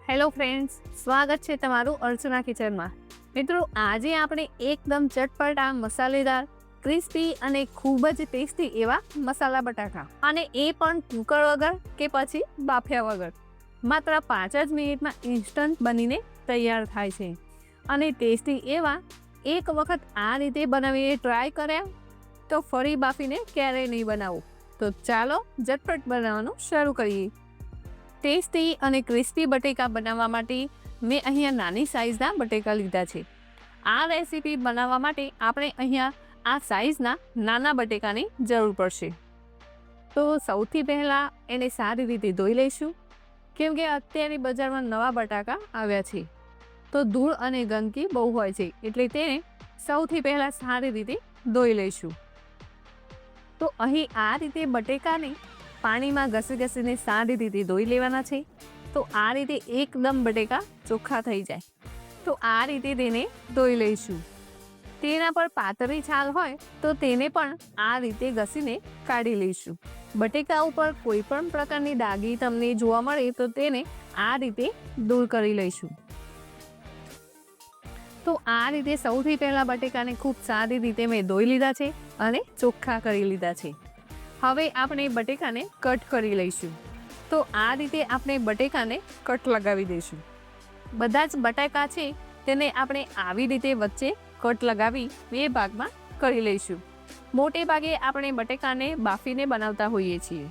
Hello friends, સ્વાગત છે તમારું અર્ચના કિચનમાં। મિત્રો, આજે આપણે એકદમ ચટપટા, મસાલેદાર, ક્રિસ્પી અને ખૂબ જ ટેસ્ટી એવા મસાલા બટાકા, અને એ પણ કુકર વગર કે પછી બાફ્યા વગર માત્ર 5 જ મિનિટમાં ઇન્સ્ટન્ટ બનીને તૈયાર થાય છે। અને ટેસ્ટી એવા એક વખત આ રીતે બનાવીને ટ્રાય કર્યા તો ફરી બાફીને ક્યારેય નહીં બનાવો। તો ચાલો ઝટપટ બનાવવાનું શરૂ કરીએ। ટેસ્ટી અને ક્રિસ્પી બટેકા બનાવવા માટે મેં અહીંયા નાની સાઇઝના બટેકા લીધા છે। આ રેસીપી બનાવવા માટે આપણે અહીંયા આ સાઇઝના નાના બટેકાની જરૂર પડશે। તો સૌથી પહેલાં એને સારી રીતે ધોઈ લઈશું, કેમ કે અત્યારે બજારમાં નવા બટાકા આવ્યા છે તો ધૂળ અને ગંદકી બહુ હોય છે, એટલે તેને સૌથી પહેલાં સારી રીતે ધોઈ લઈશું। તો અહીં આ રીતે બટેકાને પાણીમાં ઘસીને સારી રીતે ધોઈ લેવાના છે। તો આ રીતે એકદમ બટેકા ચોખ્ખા થઈ જાય તો આ રીતે તેને ધોઈ લઈશું। તેના પર પાતળી છાલ હોય તો તેને પણ આ રીતે ઘસીને કાઢી લઈશું। બટેકા ઉપર કોઈ પણ પ્રકારની ડાઘી તમને જોવા મળે તો તેને આ રીતે દૂર કરી લઈશું। તો આ રીતે સૌથી પહેલાં બટેકાને ખૂબ સારી રીતે મેં ધોઈ લીધા છે અને ચોખ્ખા કરી લીધા છે। હવે આપણે બટેકાને કટ કરી લઈશું। તો આ રીતે આપણે બટેકાને કટ લગાવી દઈશું। બધા જ બટાકા છે તેને આપણે આવી રીતે વચ્ચે કટ લગાવી 2 ભાગમાં કરી લઈશું। મોટે ભાગે આપણે બટેકાને બાફીને બનાવતા હોઈએ છીએ,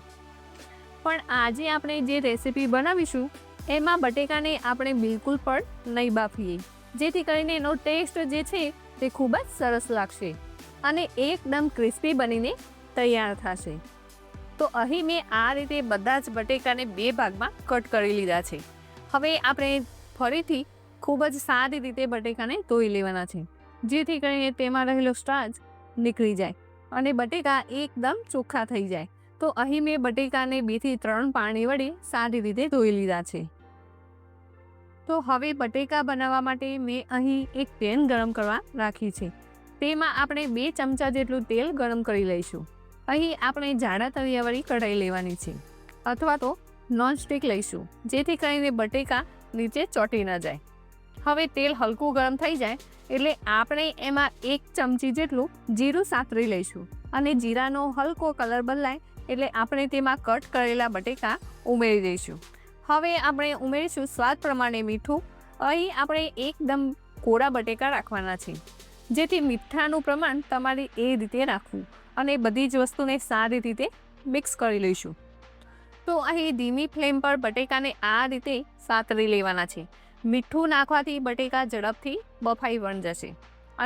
પણ આજે આપણે જે રેસીપી બનાવીશું એમાં બટેકાને આપણે બિલકુલ પણ નહીં બાફીએ, જેથી કરીને એનો ટેસ્ટ જે છે તે ખૂબ જ સરસ લાગશે અને એકદમ ક્રિસ્પી બનીને તૈયાર થશે। તો અહીં મેં આ રીતે બધા જ બટેકાને 2 ભાગમાં કટ કરી લીધા છે। હવે આપણે ફરીથી ખૂબ જ સારી રીતે બટેકાને ધોઈ લેવાના છે, જેથી કરીને તેમાં રહેલો સ્ટાર્ચ નીકળી જાય અને બટેકા એકદમ ચોખ્ખા થઈ જાય। તો અહીં મેં બટેકાને 2 થી 3 પાણી વડે સારી રીતે ધોઈ લીધા છે। તો હવે બટેકા બનાવવા માટે મેં અહીં એક પેન ગરમ કરવા રાખી છે। તેમાં આપણે 2 ચમચા જેટલું તેલ ગરમ કરી લઈશું। અહીં આપણે જાડા તવિયાવાળી કઢાઈ લેવાની છે, અથવા તો નોનસ્ટિક લઈશું, જેથી કરીને બટેકા નીચે ચોંટી ન જાય। હવે તેલ હલકું ગરમ થઈ જાય એટલે આપણે એમાં 1 ચમચી જેટલું જીરું સાતરી લઈશું, અને જીરાનો હલકો કલર બદલાય એટલે આપણે તેમાં કટ કરેલા બટેકા ઉમેરી દઈશું। હવે આપણે ઉમેરીશું સ્વાદ પ્રમાણે મીઠું। અહીં આપણે એકદમ કોરા બટેકા રાખવાના છે, જેથી મીઠાનું પ્રમાણ તમારે એ રીતે રાખવું, અને બધી જ વસ્તુને સારી રીતે મિક્સ કરી લઈશું। તો અહીં ધીમી ફ્લેમ પર બટેકાને આ રીતે સાતરી લેવાના છે। મીઠું નાખવાથી બટેકા ઝડપથી બફાઈ પણ જશે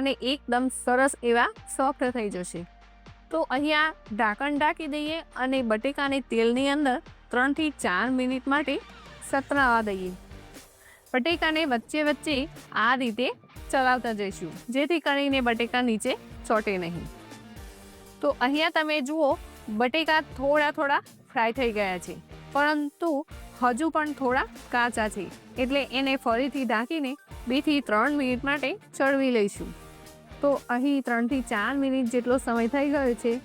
અને એકદમ સરસ એવા સોફ્ટ થઈ જશે। તો અહીંયા ઢાંકણ ઢાંકી દઈએ અને બટેકાને તેલની અંદર 3 થી 4 મિનિટ માટે સતરાવા દઈએ। બટેકાને વચ્ચે વચ્ચે આ રીતે ચલાવતા જઈશું, જેથી કરીને બટેકા નીચે ચોંટે નહીં। તો અહીંયા તમે જુઓ, બટેકા થોડા ફ્રાય થઈ ગયા છે, પરંતુ હજુ પણ થોડા કાચા છે, એટલે એને ફરીથી ઢાંકીને 2 થી 3 મિનિટ માટે ચડવી લઈશું। તો અહીં 3 થી 4 મિનિટ જેટલો સમય થઈ ગયો છે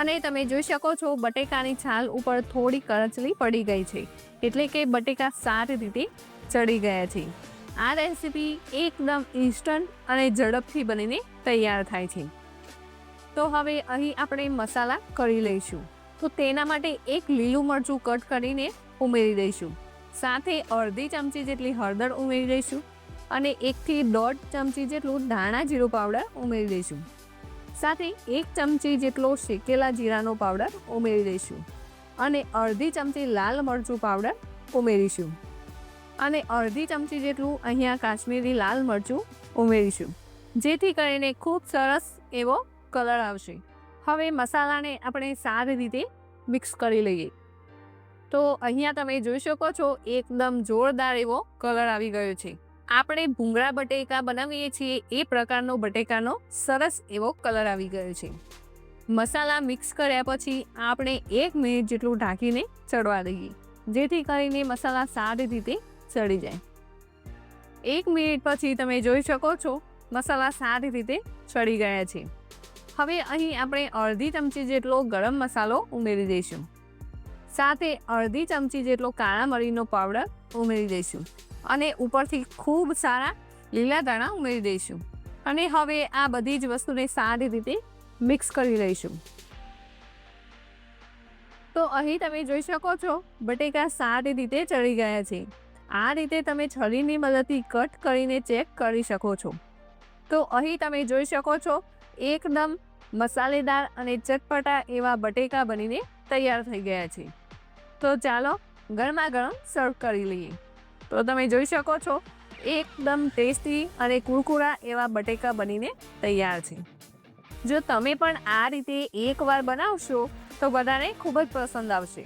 અને તમે જોઈ શકો છો બટેકાની છાલ ઉપર થોડી કરચલી પડી ગઈ છે, એટલે કે બટેકા સારી રીતે ચડી ગયા છે। આ રેસીપી એકદમ ઇન્સ્ટન્ટ અને ઝડપથી બનીને તૈયાર થાય છે। તો હવે અહીં આપણે મસાલા કરી લઈશું। તો તેના માટે 1 લીલું મરચું કટ કરીને ઉમેરી દઈશું, સાથે અડધી ચમચી જેટલી હળદર ઉમેરી દઈશું, અને 1 થી 1.5 ચમચી જેટલું ધાણા જીરું પાવડર ઉમેરી દઈશું, સાથે 1 ચમચી જેટલો શેકેલા જીરાનો પાવડર ઉમેરી દઈશું, અને અડધી ચમચી લાલ મરચું પાવડર ઉમેરીશું, અને અડધી ચમચી જેટલું અહીંયા કાશ્મીરી લાલ મરચું ઉમેરીશું, જેથી કરીને ખૂબ સરસ એવો કલર આવશે। હવે મસાલાને આપણે સારી રીતે મિક્સ કરી લઈએ। તો અહીંયા તમે જોઈ શકો છો એકદમ જોરદાર એવો કલર આવી ગયો છે। આપણે ભૂંગળા બટેકા બનાવીએ છીએ એ પ્રકારનો બટેકાનો સરસ એવો કલર આવી ગયો છે। મસાલા મિક્સ કર્યા પછી આપણે 1 મિનિટ જેટલું ઢાંકીને ચડવા દઈએ, જેથી કરીને મસાલા સારી રીતે ચડી જાય। 1 મિનિટ પછી તમે જોઈ શકો છો મસાલા સારી રીતે ચડી ગયા છે। હવે અહીં આપણે અડધી ચમચી જેટલો ગરમ મસાલો ઉમેરી દઈશું, સાથે અડધી ચમચી જેટલો કાળા મરીનો પાવડર ઉમેરી દઈશું, અને ઉપરથી ખૂબ સારા લીલા ધાણા ઉમેરી દઈશું અને હવે આ બધી જ વસ્તુને સારી રીતે મિક્સ કરી લઈશું. તો અહીં તમે જોઈ શકો છો બટેકા સારી રીતે ચડી ગયા છે. આ રીતે તમે છરીની મદદથી કટ કરીને ચેક કરી શકો છો. તો અહીં તમે જોઈ શકો છો એકદમ મસાલેદાર અને ચટપટા એવા બટેકા બનીને તૈયાર થઈ ગયા છે. તો ચાલો ગરમા ગરમ સર્વ કરી લઈએ. તો તમે જોઈ શકો છો એકદમ ટેસ્ટી અને કુરકુરા એવા બટેકા બનીને તૈયાર છે. જો તમે પણ આ રીતે એકવાર બનાવશો તો બધાને ખૂબ જ પસંદ આવશે.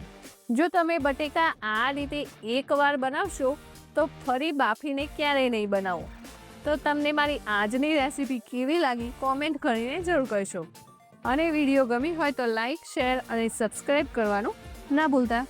જો તમે બટેકા આ રીતે એકવાર બનાવશો તો ફરી બાફીને ક્યારેય નહીં બનાવો. તો તમને મારી આજની રેસીપી કેવી લાગી કોમેન્ટ કરીને જરૂર કહેશો. અને વિડીયો ગમી હોય તો લાઈક, શેર અને સબસ્ક્રાઈબ કરવાનું ના ભૂલતા.